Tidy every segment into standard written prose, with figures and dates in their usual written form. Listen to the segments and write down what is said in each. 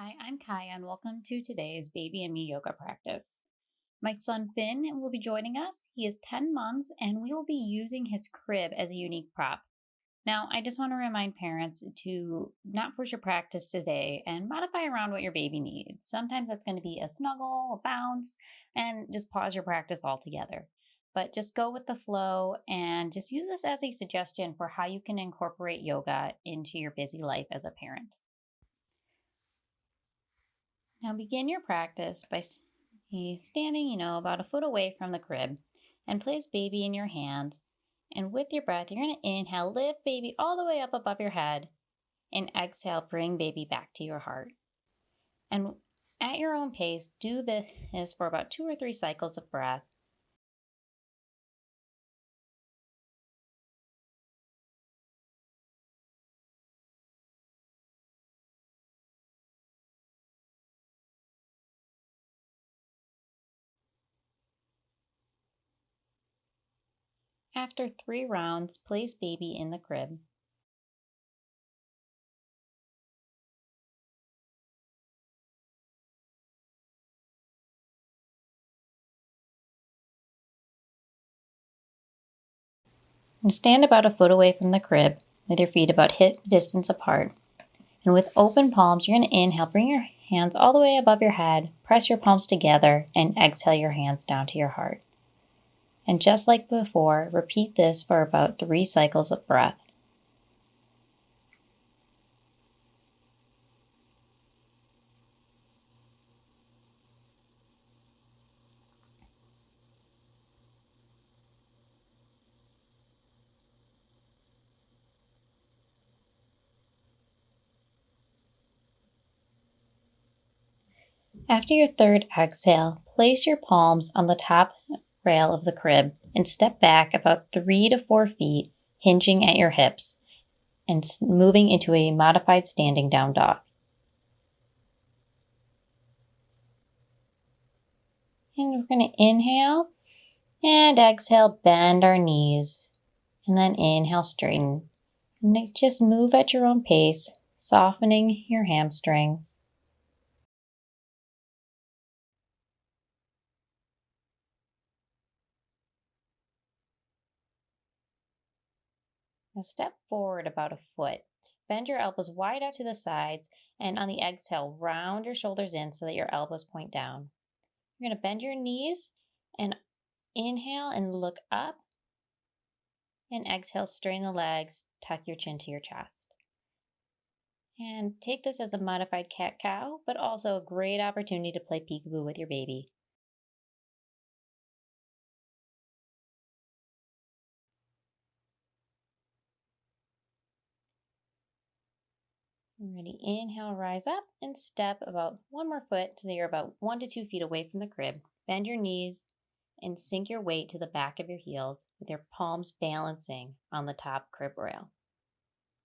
Hi, I'm Kiaya, and welcome to today's Baby and Me yoga practice. My son Finn will be joining us. He is 10 months, and we will be using his crib as a unique prop. Now, I just want to remind parents to not force your practice today and modify around what your baby needs. Sometimes that's going to be a snuggle, a bounce, and just pause your practice altogether. But just go with the flow and just use this as a suggestion for how you can incorporate yoga into your busy life as a parent. Now begin your practice by standing, about a foot away from the crib and place baby in your hands. And with your breath, you're going to inhale, lift baby all the way up above your head, and exhale, bring baby back to your heart. And at your own pace, do this for about 2 or 3 cycles of breath. After 3 rounds, place baby in the crib. And stand about a foot away from the crib with your feet about hip distance apart. And with open palms, you're going to inhale, bring your hands all the way above your head, press your palms together, and exhale your hands down to your heart. And just like before, repeat this for about 3 cycles of breath. After your third exhale, place your palms on the top rail of the crib and step back about 3 to 4 feet, hinging at your hips and moving into a modified standing down dog. And we're going to inhale and exhale, bend our knees, and then inhale, straighten. And just move at your own pace, softening your hamstrings. Now step forward about a foot. Bend your elbows wide out to the sides, and on the exhale, round your shoulders in so that your elbows point down. You're going to bend your knees and inhale and look up, and exhale, straighten the legs, tuck your chin to your chest. And take this as a modified cat-cow, but also a great opportunity to play peekaboo with your baby. Ready, inhale, rise up and step about 1 more foot so that you're about 1 to 2 feet away from the crib. Bend your knees and sink your weight to the back of your heels with your palms balancing on the top crib rail.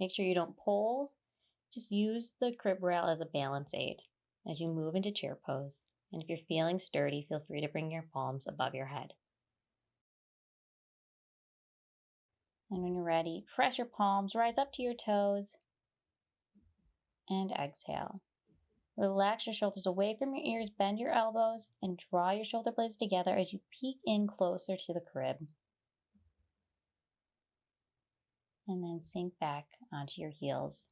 Make sure you don't pull, just use the crib rail as a balance aid as you move into chair pose. And if you're feeling sturdy, feel free to bring your palms above your head. And when you're ready, press your palms, rise up to your toes, and exhale. Relax your shoulders away from your ears, bend your elbows, and draw your shoulder blades together as you peek in closer to the crib. And then sink back onto your heels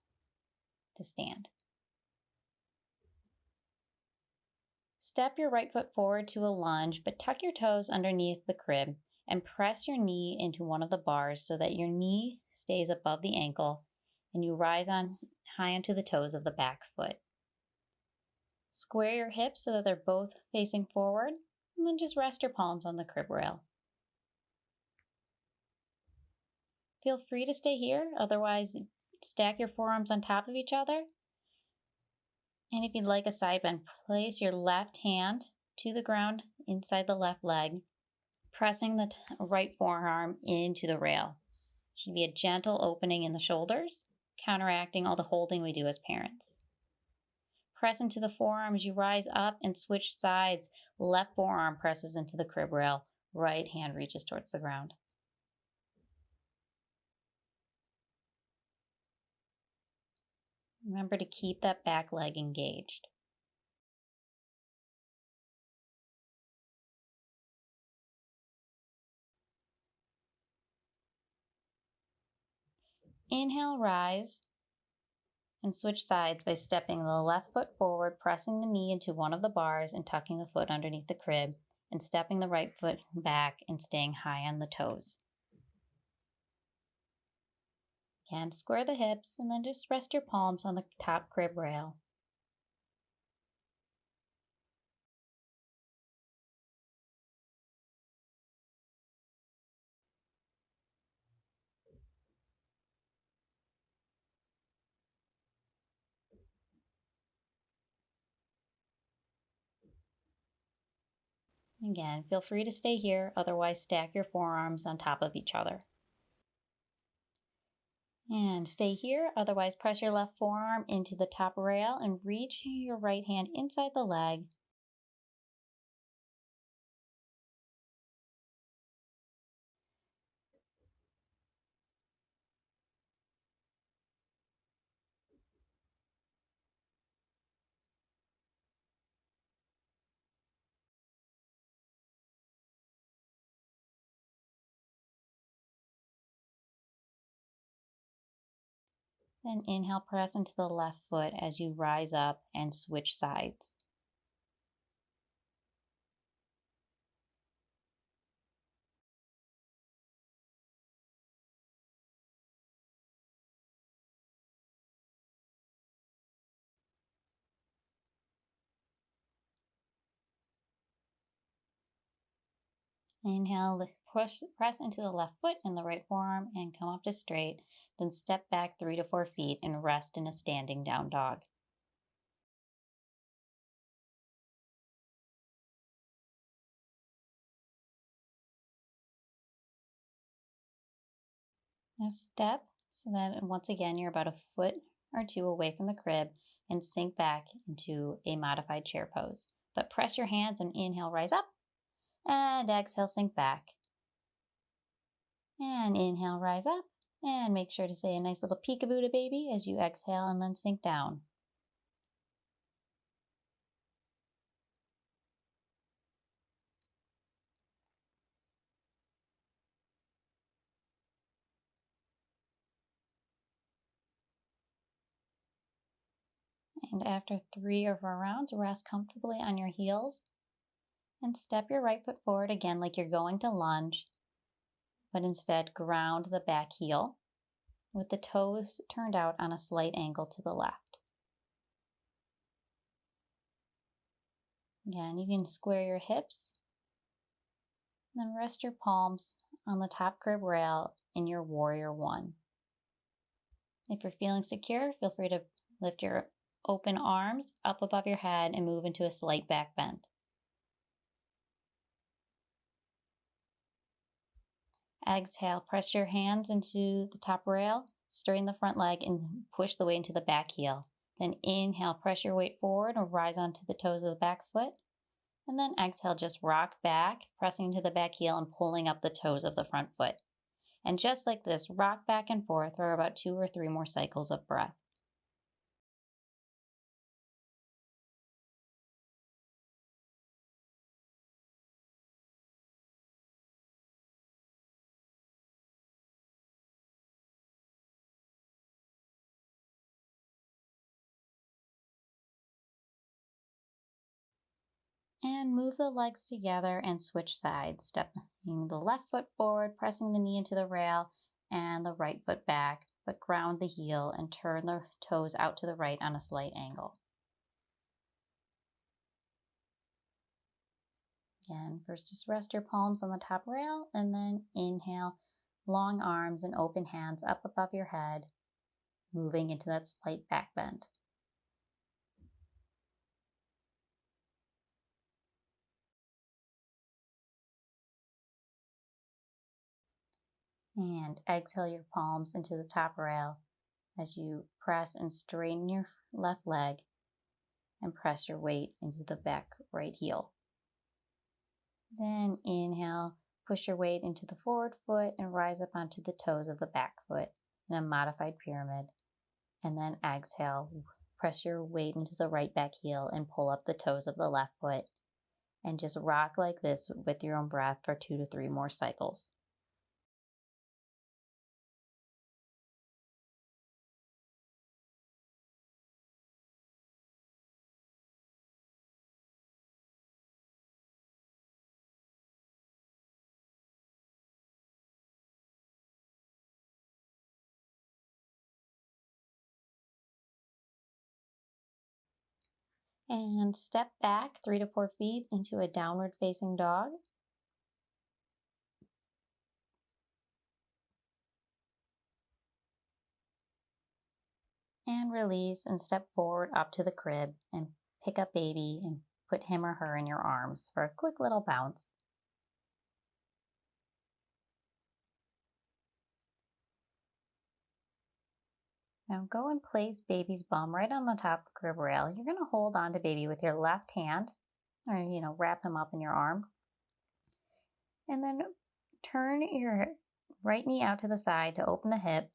to stand. Step your right foot forward to a lunge, but tuck your toes underneath the crib and press your knee into one of the bars so that your knee stays above the ankle and you rise on high onto the toes of the back foot. Square your hips so that they're both facing forward, and then just rest your palms on the crib rail. Feel free to stay here, otherwise stack your forearms on top of each other. And if you'd like a side bend, place your left hand to the ground inside the left leg, pressing the right forearm into the rail. Should be a gentle opening in the shoulders, counteracting all the holding we do as parents. Press into the forearm as you rise up and switch sides. Left forearm presses into the crib rail, right hand reaches towards the ground. Remember to keep that back leg engaged. Inhale, rise, and switch sides by stepping the left foot forward, pressing the knee into one of the bars and tucking the foot underneath the crib, and stepping the right foot back and staying high on the toes. Again, square the hips and then just rest your palms on the top crib rail. Again, feel free to stay here, otherwise stack your forearms on top of each other. And stay here, otherwise press your left forearm into the top rail and reach your right hand inside the leg. Then inhale, press into the left foot as you rise up and switch sides. Inhale, press into the left foot and the right forearm and come up to straight. Then step back 3 to 4 feet and rest in a standing down dog. Now step so that once again you're about a foot or two away from the crib and sink back into a modified chair pose. But press your hands and inhale, rise up, and exhale, sink back. And inhale, rise up, and make sure to say a nice little peekaboo to baby as you exhale and then sink down. And after 3 or 4 rounds, rest comfortably on your heels and step your right foot forward again like you're going to lunge, but instead ground the back heel with the toes turned out on a slight angle to the left. Again, you can square your hips, then rest your palms on the top crib rail in your warrior one. If you're feeling secure, feel free to lift your open arms up above your head and move into a slight back bend. Exhale, press your hands into the top rail, straighten the front leg, and push the weight into the back heel. Then inhale, press your weight forward or rise onto the toes of the back foot. And then exhale, just rock back, pressing into the back heel and pulling up the toes of the front foot. And just like this, rock back and forth for about 2 or 3 more cycles of breath. And move the legs together and switch sides. Stepping the left foot forward, pressing the knee into the rail, and the right foot back, but ground the heel and turn the toes out to the right on a slight angle. Again, first just rest your palms on the top rail and then inhale, long arms and open hands up above your head, moving into that slight back bend. And exhale your palms into the top rail as you press and straighten your left leg and press your weight into the back right heel. Then inhale, push your weight into the forward foot and rise up onto the toes of the back foot in a modified pyramid. And then exhale. Press your weight into the right back heel and pull up the toes of the left foot. And just rock like this with your own breath for 2 to 3 more cycles. And step back 3 to 4 feet into a downward facing dog. And release and step forward up to the crib and pick up baby and put him or her in your arms for a quick little bounce. Now go and place baby's bum right on the top of the crib rail. You're going to hold on to baby with your left hand or, wrap him up in your arm. And then turn your right knee out to the side to open the hip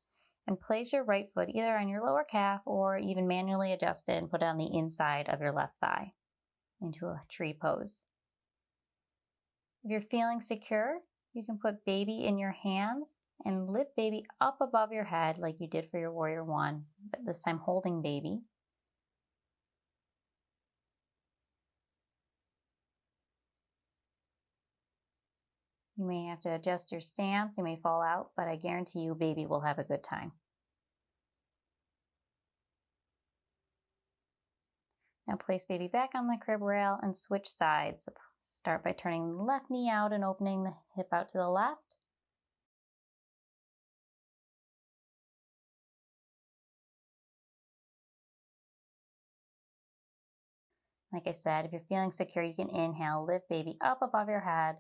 and place your right foot either on your lower calf or even manually adjust it and put it on the inside of your left thigh into a tree pose. If you're feeling secure, you can put baby in your hands and lift baby up above your head like you did for your warrior one, but this time holding baby. You may have to adjust your stance, you may fall out, but I guarantee you baby will have a good time. Now place baby back on the crib rail and switch sides. Start by turning the left knee out and opening the hip out to the left. Like I said, if you're feeling secure, you can inhale, lift baby up above your head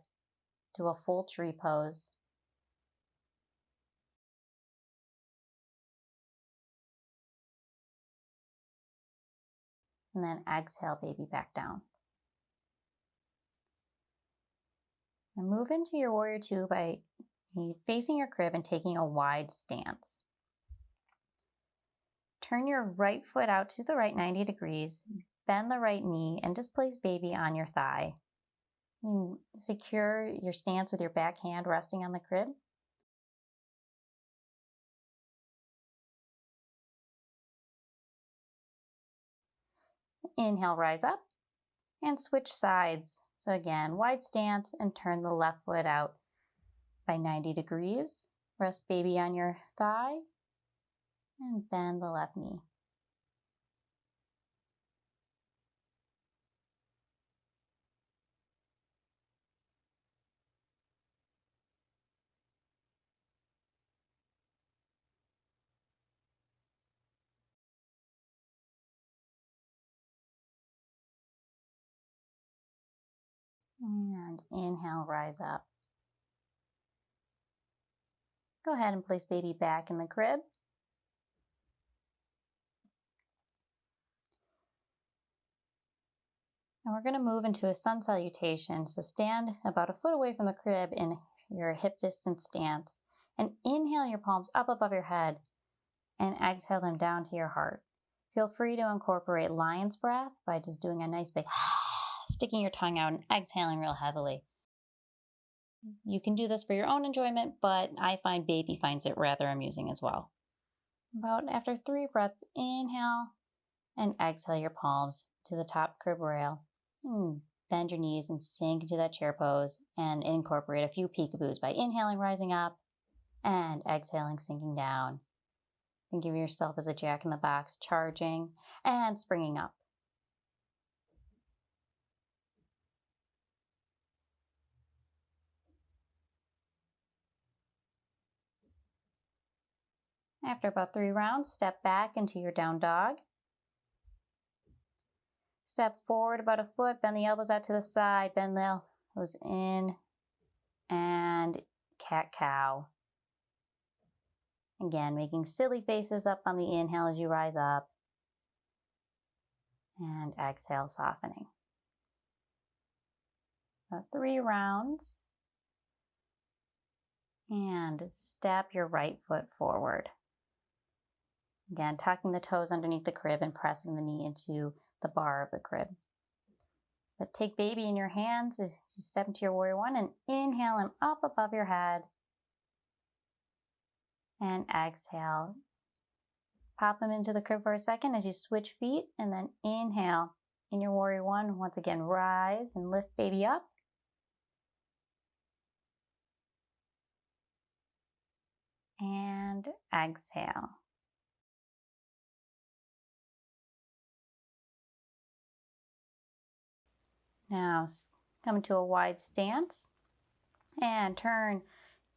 to a full tree pose. And then exhale baby back down. And move into your warrior two by facing your crib and taking a wide stance. Turn your right foot out to the right 90 degrees, bend the right knee, and just place baby on your thigh. You secure your stance with your back hand resting on the crib. Inhale, rise up, and switch sides. So again, wide stance and turn the left foot out by 90 degrees. Rest baby on your thigh and bend the left knee. And inhale, rise up. Go ahead and place baby back in the crib. And we're going to move into a sun salutation. So stand about a foot away from the crib in your hip distance stance and inhale your palms up above your head and exhale them down to your heart. Feel free to incorporate lion's breath by just doing a nice big sticking your tongue out and exhaling real heavily. You can do this for your own enjoyment, but I find baby finds it rather amusing as well. About after 3 breaths, inhale and exhale your palms to the top crib rail. Bend your knees and sink into that chair pose and incorporate a few peekaboos by inhaling, rising up, and exhaling, sinking down. Think of yourself as a jack in the box, charging and springing up. After about 3 rounds, step back into your down dog. Step forward about a foot, bend the elbows out to the side, bend the elbows in, and cat-cow. Again, making silly faces up on the inhale as you rise up, and exhale, softening. About 3 rounds, and step your right foot forward. Again, tucking the toes underneath the crib and pressing the knee into the bar of the crib. But take baby in your hands as you step into your warrior one and inhale him up above your head. And exhale. Pop him into the crib for a second as you switch feet and then inhale in your warrior one. Once again, rise and lift baby up. And exhale. Now come to a wide stance and turn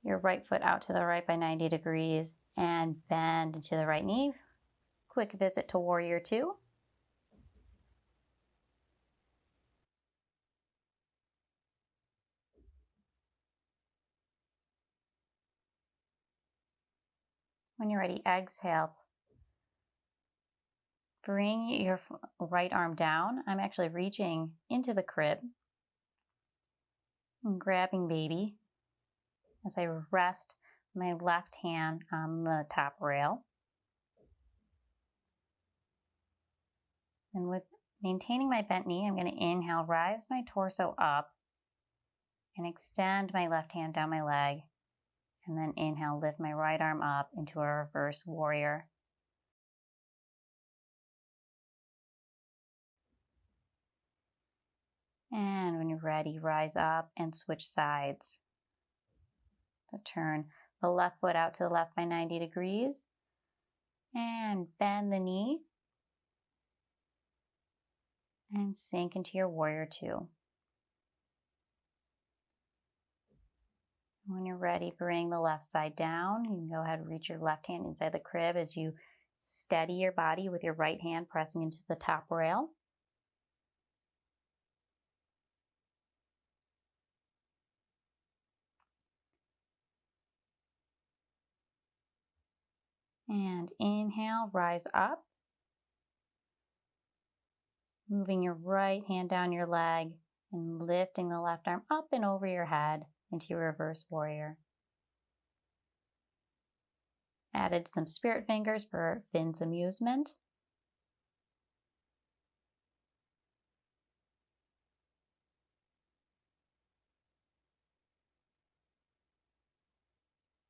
your right foot out to the right by 90 degrees and bend into the right knee. Quick visit to warrior two. When you're ready, exhale. Bring your right arm down. I'm actually reaching into the crib and grabbing baby as I rest my left hand on the top rail. And with maintaining my bent knee, I'm going to inhale, rise my torso up and extend my left hand down my leg. And then inhale, lift my right arm up into a reverse warrior. And when you're ready, rise up and switch sides. So turn the left foot out to the left by 90 degrees and bend the knee and sink into your warrior two. When you're ready, bring the left side down. You can go ahead and reach your left hand inside the crib as you steady your body with your right hand pressing into the top rail. And inhale, rise up. Moving your right hand down your leg and lifting the left arm up and over your head into your reverse warrior. Added some spirit fingers for Finn's amusement.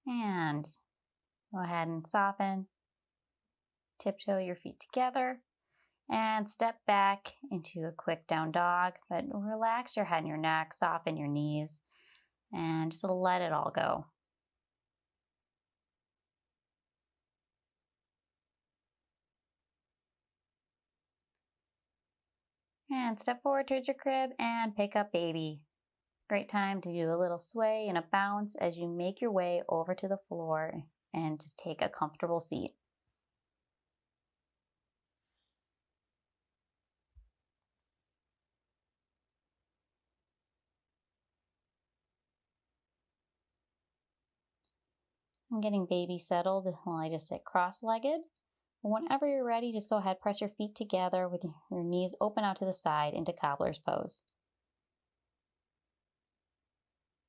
And go ahead and soften. Tiptoe your feet together and step back into a quick down dog, but relax your head and your neck, soften your knees, and just let it all go. And step forward towards your crib and pick up baby. Great time to do a little sway and a bounce as you make your way over to the floor and just take a comfortable seat. I'm getting baby settled while I just sit cross-legged. Whenever you're ready, just go ahead, press your feet together with your knees open out to the side into cobbler's pose.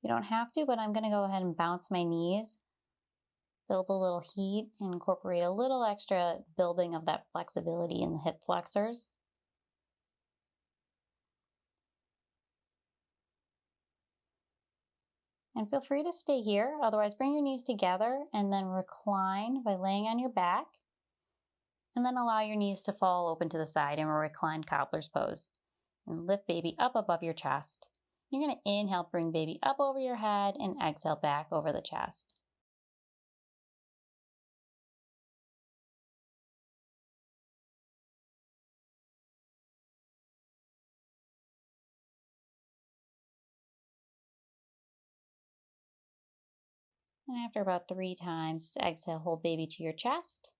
You don't have to, but I'm going to go ahead and bounce my knees, build a little heat, and incorporate a little extra building of that flexibility in the hip flexors. And feel free to stay here, otherwise bring your knees together and then recline by laying on your back. And then allow your knees to fall open to the side in a reclined cobbler's pose. And lift baby up above your chest. You're going to inhale, bring baby up over your head, and exhale back over the chest. And after about 3 times, exhale, hold baby to your chest.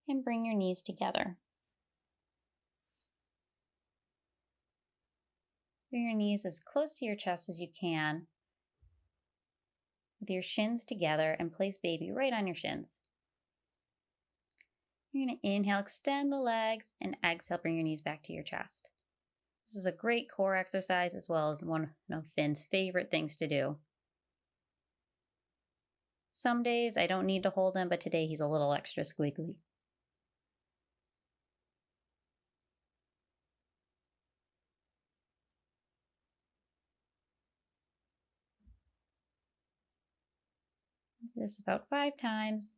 And bring your knees together. Bring your knees as close to your chest as you can, with your shins together, and place baby right on your shins. You're going to inhale, extend the legs, and exhale, bring your knees back to your chest. This is a great core exercise as well as one of Finn's favorite things to do. Some days I don't need to hold him, but today he's a little extra squiggly. This is about 5 times.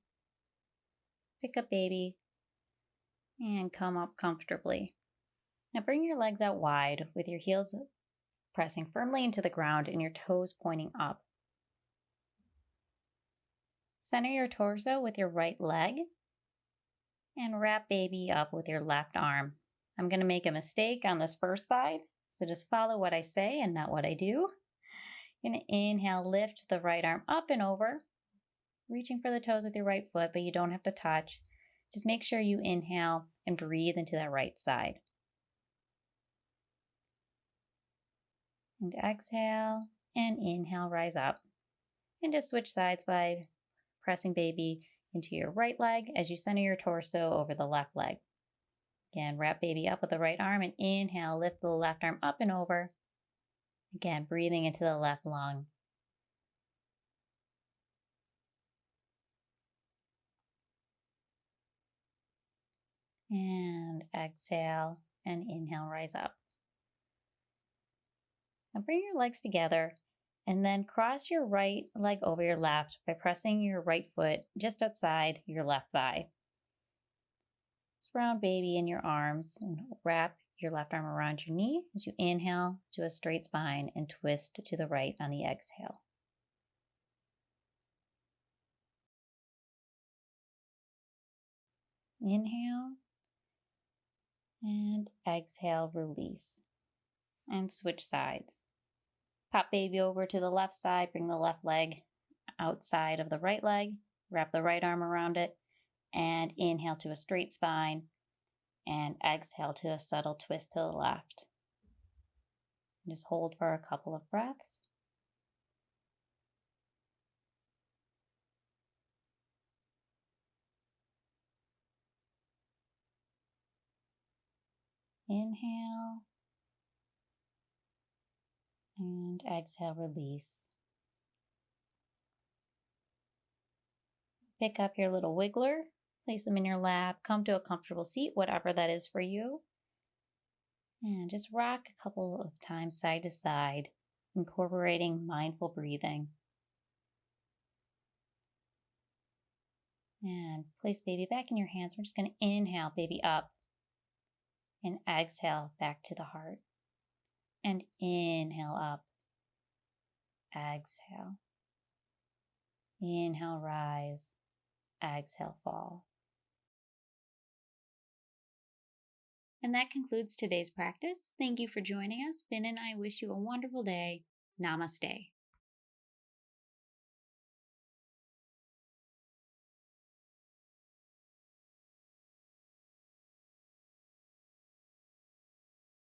Pick up baby and come up comfortably. Now bring your legs out wide with your heels pressing firmly into the ground and your toes pointing up. Center your torso with your right leg and wrap baby up with your left arm. I'm going to make a mistake on this first side, so just follow what I say and not what I do. You're going to inhale, lift the right arm up and over, reaching for the toes with your right foot, but you don't have to touch. Just make sure you inhale and breathe into that right side. And exhale and inhale, rise up. And just switch sides by pressing baby into your right leg as you center your torso over the left leg. Again, wrap baby up with the right arm and inhale, lift the left arm up and over. Again, breathing into the left lung. And exhale and inhale, rise up. Now bring your legs together and then cross your right leg over your left by pressing your right foot just outside your left thigh. Surround baby in your arms and wrap your left arm around your knee as you inhale to a straight spine and twist to the right on the exhale. Inhale and exhale, release. And switch sides. Pop baby over to the left side, bring the left leg outside of the right leg, wrap the right arm around it, and inhale to a straight spine, and exhale to a subtle twist to the left. Just hold for a couple of breaths. Inhale, and exhale, release. Pick up your little wiggler, place them in your lap, come to a comfortable seat, whatever that is for you. And just rock a couple of times side to side, incorporating mindful breathing. And place baby back in your hands. We're just going to inhale baby up and exhale back to the heart. And inhale up, exhale. Inhale, rise, exhale, fall. And that concludes today's practice. Thank you for joining us. Finn and I wish you a wonderful day. Namaste.